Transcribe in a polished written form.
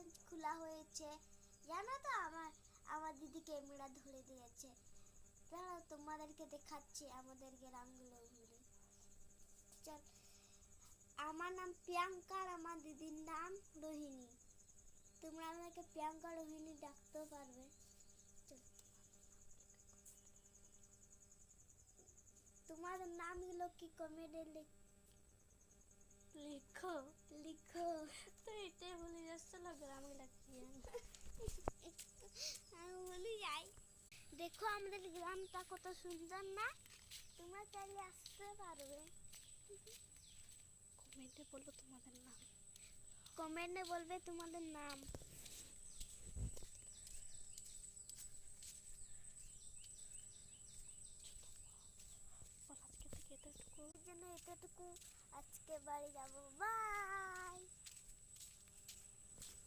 Challenge খোলা হয়েছে। জানো তো আমার আমার দিদি ক্যামেরা ধরে দিয়েছে। দাঁড়াও তোমাদেরকে দেখাচ্ছি আমাদের গ্রামগুলো ঘুরে। চল, আমার নাম প্রিয়াঙ্কা আর আমার দিদির নাম রোহিণী। তোমরা আমাকে প্রিয়াঙ্কা রোহিণী ডাকতে পারবে। তোমাদের নামগুলো কি কমেন্টে লিখো লিখো। তো এটাই বলে যাচ্ছিল গ্রামে ডাকিয়ে আমি বলি যাই। দেখো আমাদের গ্রামটা কত সুন্দর না? তোমরা চাইলে আসতে পারবে। কমেন্টে বলো তোমাদের নাম। কমেন্টে বলবে তোমাদের নাম। আজকে থেকে এতটুকু। এতটুকু আজকে বাড়ি যাবো। বাই।